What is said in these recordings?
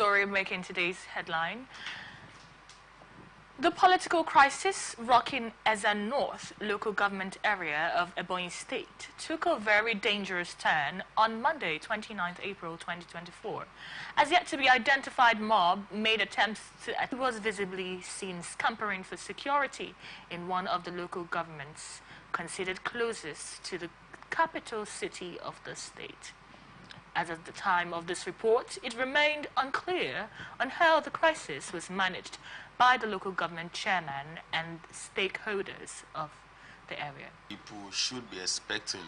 story making today's headline. The political crisis rocking Ezan North local government area of Ebonyi State took a very dangerous turn on Monday, 29th April 2024. As yet to be identified mob made attempts to was visibly seen scampering for security in one of the local governments considered closest to the capital city of the state. As of the time of this report, it remained unclear on how the crisis was managed by the local government chairman and stakeholders of the area. People should be expecting,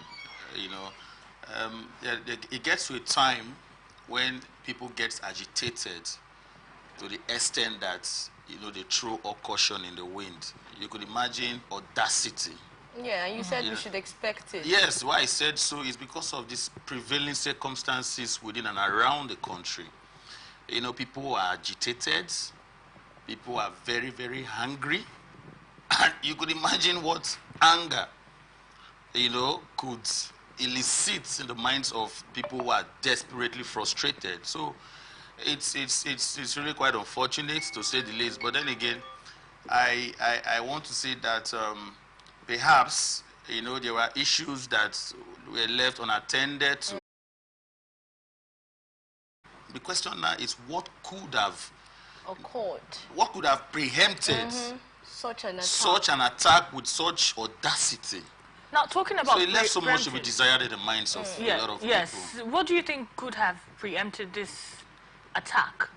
it gets to a time when people get agitated to the extent that, they throw all caution in the wind. You could imagine audacity. Yeah, and you said we should expect it. Yes, why I said so is because of these prevailing circumstances within and around the country. People are agitated. People are very, very hungry. And you could imagine what anger, could elicit in the minds of people who are desperately frustrated. So it's really quite unfortunate, to say the least. But then again, I want to say that perhaps, there were issues that were left unattended to. The question now is what could have occurred? What could have preempted such an attack with such audacity? Now, talking about so it left so much to be desired in the minds of a lot of people. What do you think could have preempted this attack?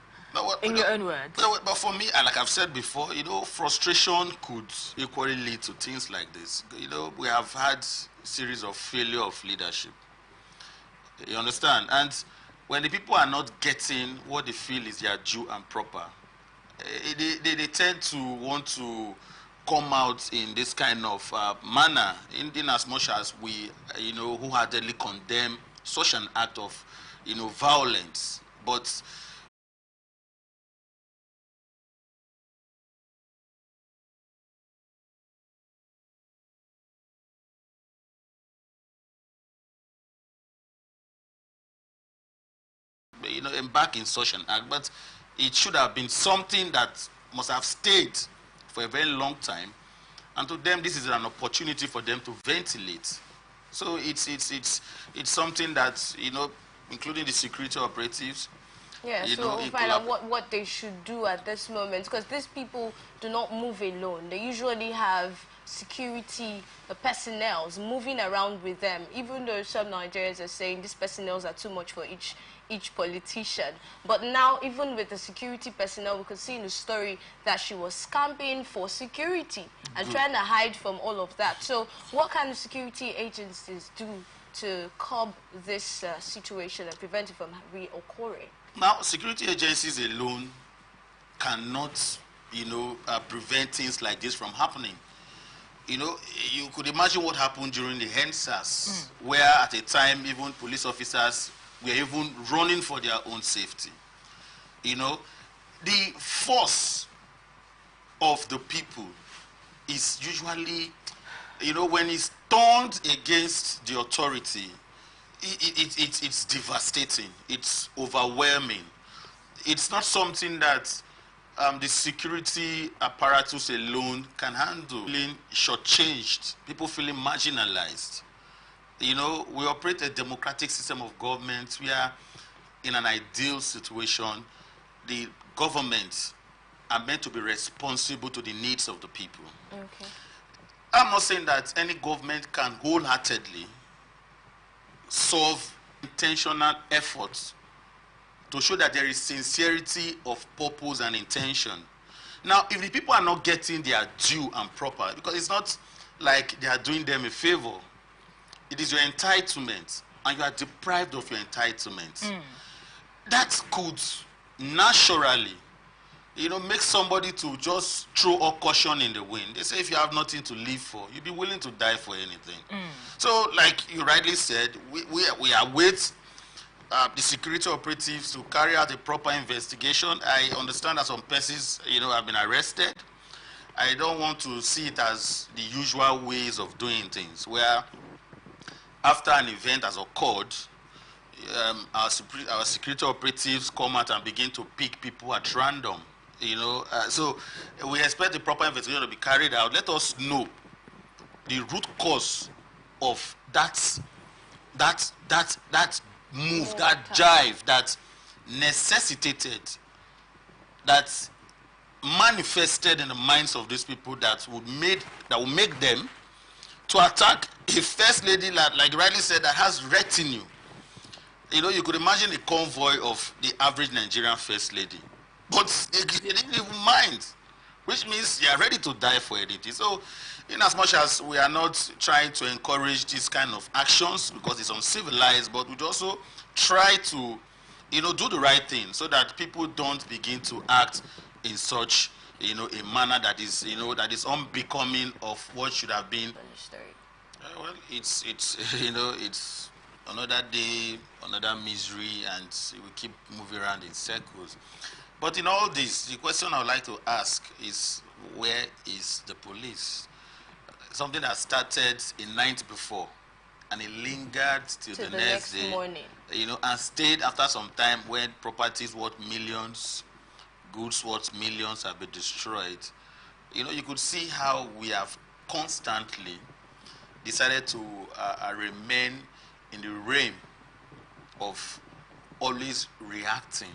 In your own words. But for me, like I've said before, frustration could equally lead to things like this. We have had a series of failure of leadership. You understand? And when the people are not getting what they feel is their due and proper, they tend to want to come out in this kind of manner, in as much as we, wholeheartedly condemn such an act of, violence. But embark in such an act, but it should have been something that must have stayed for a very long time, and to them this is an opportunity for them to ventilate. So it's something that, including the security operatives. Yeah, so we'll find out what they should do at this moment, because these people do not move alone. They usually have security personnel moving around with them, even though some Nigerians are saying these personnel are too much for each politician. But now, even with the security personnel, we could see in the story that she was scamping for security and trying to hide from all of that. So what can the security agencies do to curb this situation and prevent it from reoccurring? Now, security agencies alone cannot, prevent things like this from happening. You could imagine what happened during the EndSARS, where at a time even police officers were even running for their own safety. The force of the people is usually, when it's turned against the authority, it's devastating, it's overwhelming. It's not something that the security apparatus alone can handle. Feeling shortchanged, people feeling marginalized. We operate a democratic system of government. We are in an ideal situation. The government are meant to be responsible to the needs of the people. Okay. I'm not saying that any government can wholeheartedly solve intentional efforts to show that there is sincerity of purpose and intention. Now, if the people are not getting their due and proper, because it's not like they are doing them a favor, it is your entitlement, and you are deprived of your entitlement. That could naturally, make somebody to just throw all caution in the wind. They say if you have nothing to live for, you'll be willing to die for anything. So, like you rightly said, we await the security operatives to carry out a proper investigation. I understand that some persons, have been arrested. I don't want to see it as the usual ways of doing things, where after an event has occurred, our security operatives come out and begin to pick people at random. So we expect the proper investigation to be carried out. Let us know the root cause of that move, that jive, that necessitated, that manifested in the minds of these people that would make them to attack a first lady, like rightly said, that has retinue. You could imagine a convoy of the average Nigerian first lady, but they didn't even mind, which means they are ready to die for anything. So, in as much as we are not trying to encourage these kind of actions because it's uncivilized, but we'd also try to, do the right thing so that people don't begin to act in such, a manner that is, that is unbecoming of what should have been. Well, it's it's another day, another misery, and we keep moving around in circles. But in all this, the question I would like to ask is, where is the police? Something that started a night before, and it lingered till the next day, morning. And stayed after some time when properties worth millions, goods worth millions have been destroyed. You could see how we have constantly decided to remain in the realm of always reacting.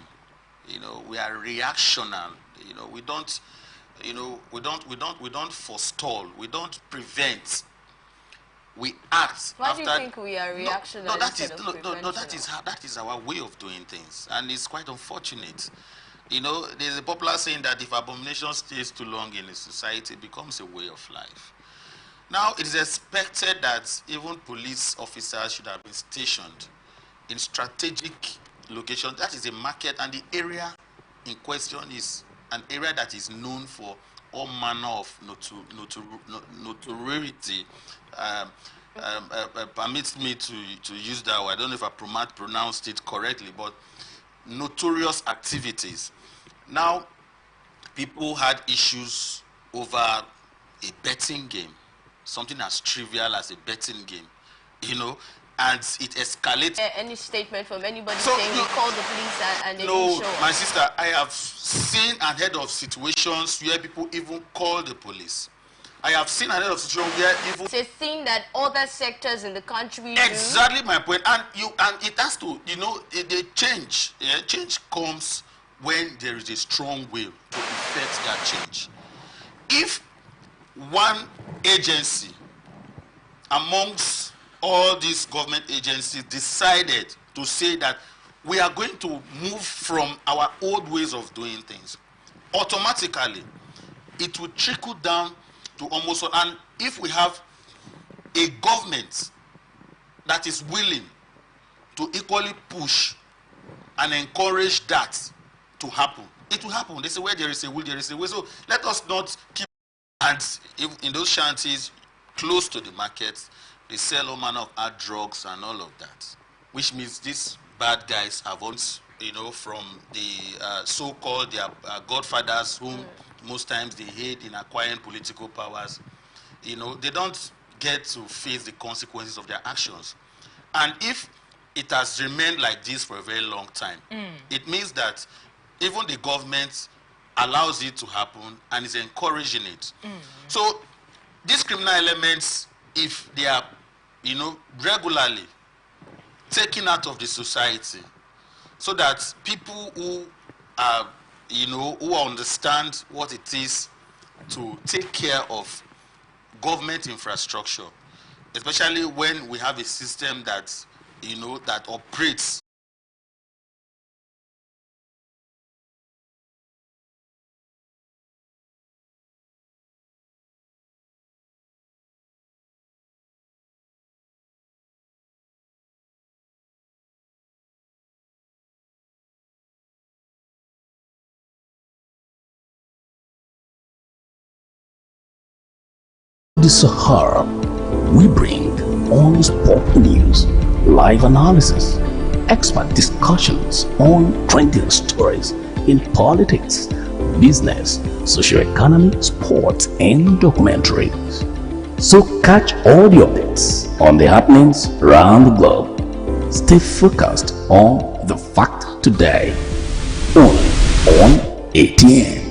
We are reactional. We don't forestall. We don't prevent. We act. Why do you think we are reactional instead of preventional? That is our way of doing things, and it's quite unfortunate. There's a popular saying that if abomination stays too long in a society, it becomes a way of life. Now, it is expected that even police officers should have been stationed in strategic locations. That is a market, and the area in question is an area that is known for all manner of notoriety. Permits me to use that word. I don't know if I pronounced it correctly, but notorious activities. Now, people had issues over a betting game, something as trivial as a betting game, and it escalates. Any statement from anybody saying we called the police and they didn't show up? My sister, I have seen and heard of situations where people even call the police. I have seen and heard of situations where even... It's a thing that other sectors in the country do. Exactly my point. And it has to, the change. Yeah? Change comes when there is a strong will to effect that change. If one agency amongst all these government agencies decided to say that we are going to move from our old ways of doing things, automatically it will trickle down to almost all. And if we have a government that is willing to equally push and encourage that to happen, it will happen. They say where there is a will, there is a way. So let us not keep, and if in those shanties close to the markets, they sell all manner of hard drugs and all of that, which means these bad guys have once, from the so-called their godfathers, whom most times they hate in acquiring political powers. They don't get to face the consequences of their actions. And if it has remained like this for a very long time, it means that even the government allows it to happen and is encouraging it. So these criminal elements, if they are, regularly taken out of the society, so that people who are, who understand what it is to take care of government infrastructure, especially when we have a system that, that operates. The Sahara, we bring honest pop news, live analysis, expert discussions on trending stories in politics, business, socio-economy, sports, and documentaries. So catch all the updates on the happenings around the globe. Stay focused on the fact today. Only on ATN.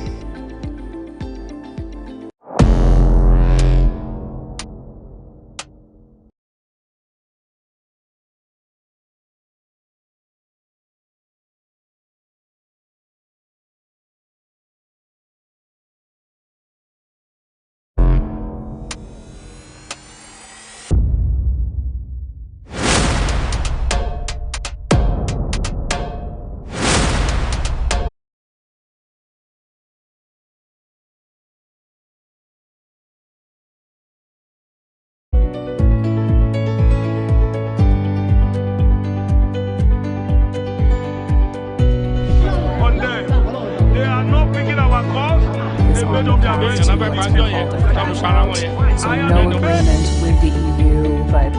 So no agreement with the EU, but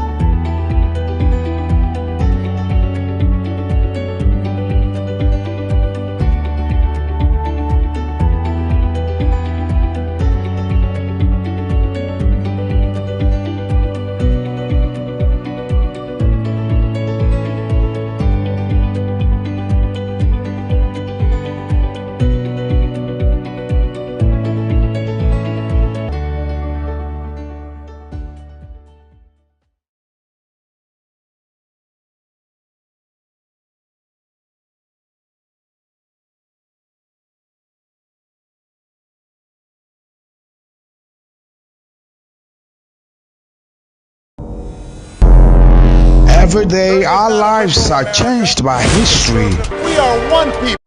Every day, our lives are changed by history. We are one people.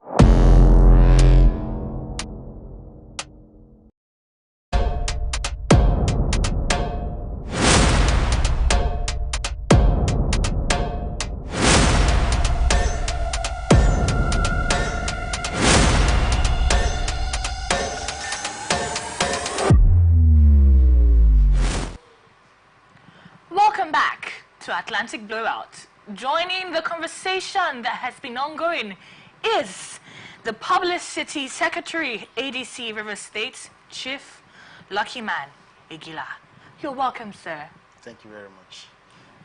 Welcome back to Atlantic Blowout. Joining the conversation that has been ongoing is the Publicity Secretary, ADC River State, Chief Lucky Man Igila. You're welcome, sir. Thank you very much.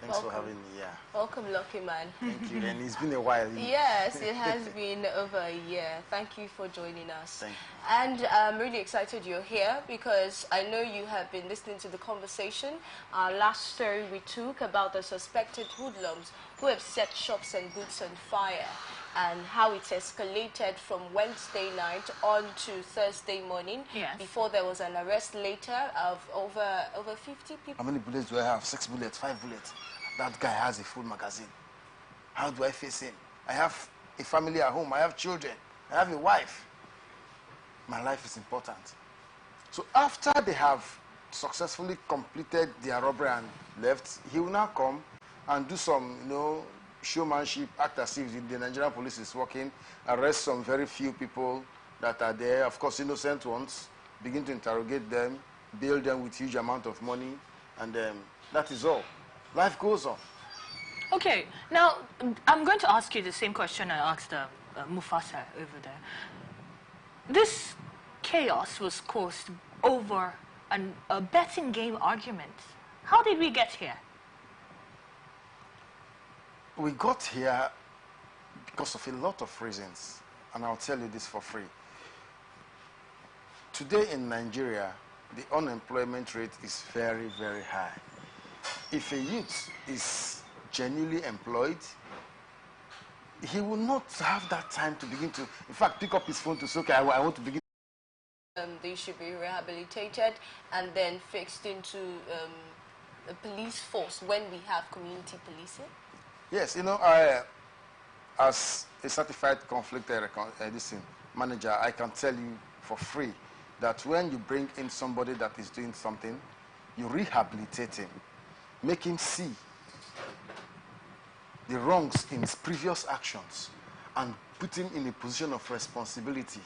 Thanks for having me. Yeah. Welcome, Lucky Man. Thank you. And it's been a while. Yes, it has been over a year. Thank you for joining us. Thank you. And I'm really excited you're here because I know you have been listening to the conversation. Our last story we took about the suspected hoodlums who have set shops and goods on fire and how it's escalated from Wednesday night on to Thursday morning. Yes. Before there was an arrest later of over 50 people. How many bullets do I have? 6 bullets, 5 bullets. That guy has a full magazine. How do I face him? I have a family at home. I have children. I have a wife. My life is important. So after they have successfully completed their robbery and left, he will now come and do some, showmanship, act as if the Nigerian police is working, arrest some very few people that are there, of course innocent ones, begin to interrogate them, bill them with huge amount of money, and that is all. Life goes on. Okay, now I'm going to ask you the same question I asked Mufasa over there. This chaos was caused over a betting game argument. How did we get here? We got here because of a lot of reasons, and I'll tell you this for free. Today in Nigeria, the unemployment rate is very, very high. If a youth is genuinely employed, he will not have that time to begin to, in fact, pick up his phone to say, okay, I want to begin. They should be rehabilitated and then fixed into a police force when we have community policing. Yes, I, as a certified conflict manager, I can tell you for free that when you bring in somebody that is doing something, you rehabilitate him, make him see the wrongs in his previous actions and put him in a position of responsibility.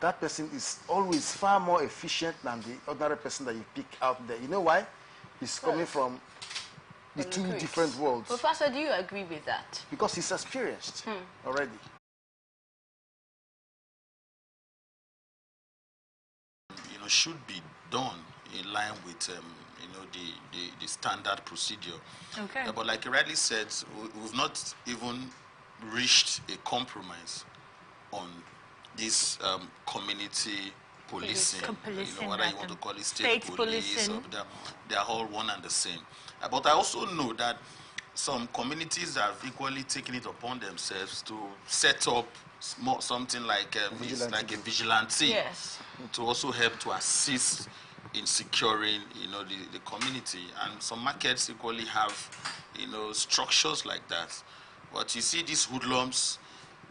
That person is always far more efficient than the ordinary person that you pick out there. You know why? He's coming from the two different worlds. Professor, do you agree with that? Because he's experienced already. Should be done in line with the standard procedure. Okay. But like you rightly said, we've not even reached a compromise on this community policing. Policing, Whether you want to call it state police, policing. or they're all one and the same. But I also know that some communities have equally taken it upon themselves to set up something like a vigilante, Yes. to also help to assist in securing, the community. And some markets equally have, structures like that. But you see, these hoodlums,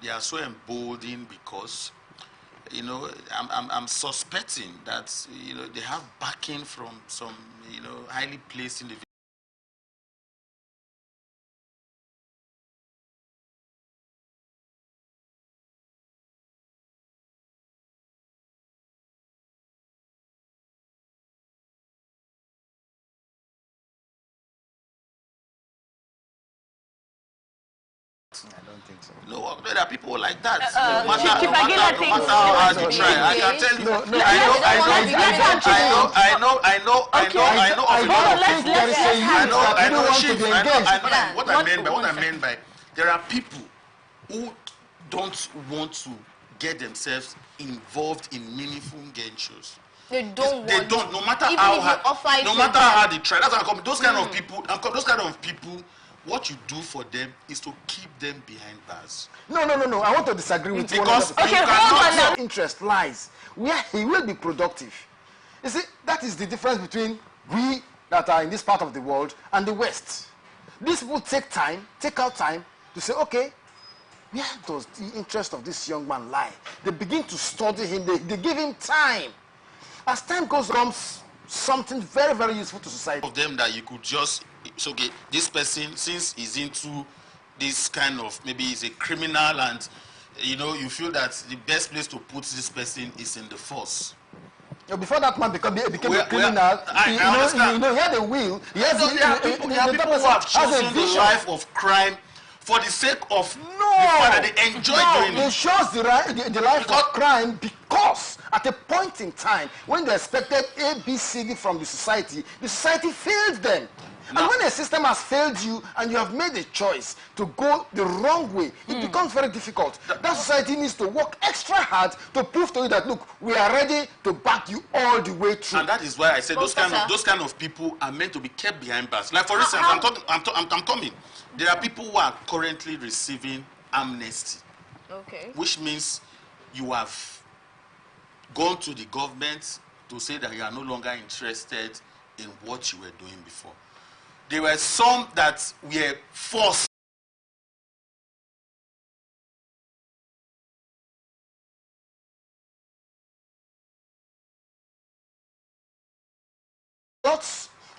they are so emboldened because, I'm suspecting that, they have backing from some, highly placed individuals. I don't think so. No, there are people like that. no matter how hard you try, I can tell you. What I mean by there are people who don't want to get themselves involved in meaningful ventures. They don't no matter how hard they try. That's how those kind of people. What you do for them is to keep them behind bars. No. I want to disagree with you. Because interest lies where he will be productive. You see, that is the difference between we that are in this part of the world and the West. These people take out time to say, okay, where does the interest of this young man lie? They begin to study him. They give him time. As time goes on, something very, very useful to society. Of them that you could just, it's okay, this person, since he's into this kind of, maybe he's a criminal, and you feel that the best place to put this person is in the force. Before that man became a criminal, I understand. He had a will. There are people who have chosen the life of crime for the sake of the fact that they enjoy doing it. They chose the life of crime because at a point in time when they expected A, B, C, D from the society failed them. And when a system has failed you and you have made a choice to go the wrong way, it becomes very difficult. That society needs to work extra hard to prove to you that, look, we are ready to back you all the way through. And that is why I said those kind of people are meant to be kept behind bars. Like, for instance, I'm coming. There are people who are currently receiving amnesty. Okay. Which means you have gone to the government to say that you are no longer interested in what you were doing before. There were some that were forced.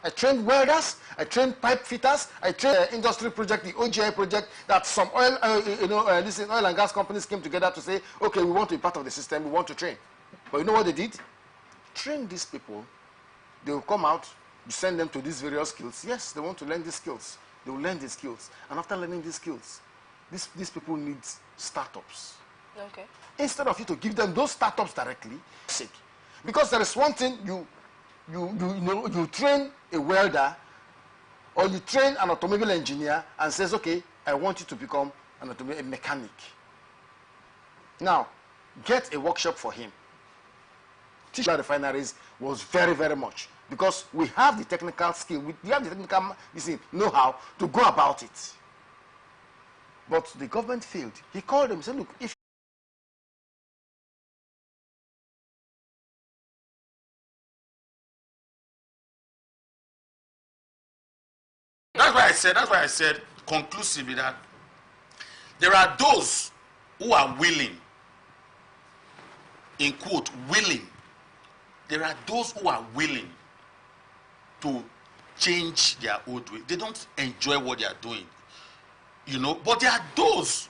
I trained welders, I trained pipe fitters, I trained industry project, the OGI project, that some oil and gas companies came together to say, okay, we want to be part of the system, we want to train. But you know what they did? Train these people. They will come out, you send them to these various skills. Yes, they want to learn these skills. They will learn these skills. And after learning these skills, these people need startups. Okay. Instead of you to give them those startups directly, because there is one thing you train a welder or you train an automobile engineer and says, okay, I want you to become a mechanic. Now, get a workshop for him. Teach refineries was very, very much because we have the technical skill, we have the technical know-how to go about it. But the government failed. He called them and said, look, if That's why I said conclusively that there are those who are willing, in quote, willing. There are those who are willing to change their old way. They don't enjoy what they are doing, but there are those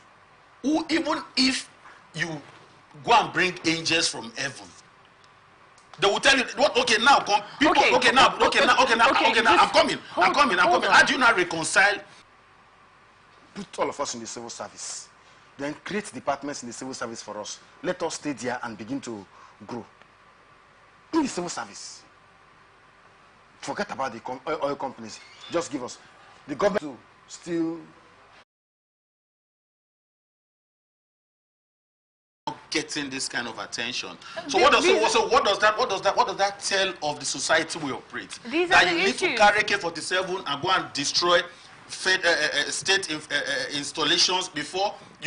who, even if you go and bring angels from heaven, they will tell you, what? Okay, now come, people. Okay, now, I'm coming. How do you not reconcile? Put all of us in the civil service, then create departments in the civil service for us. Let us stay there and begin to grow in the civil service. forget about the oil companies. Just give us. The government to still getting this kind of attention. So what does that tell of the society we operate? These that are the you need issues. to carry AK-47 and go and destroy state installations before you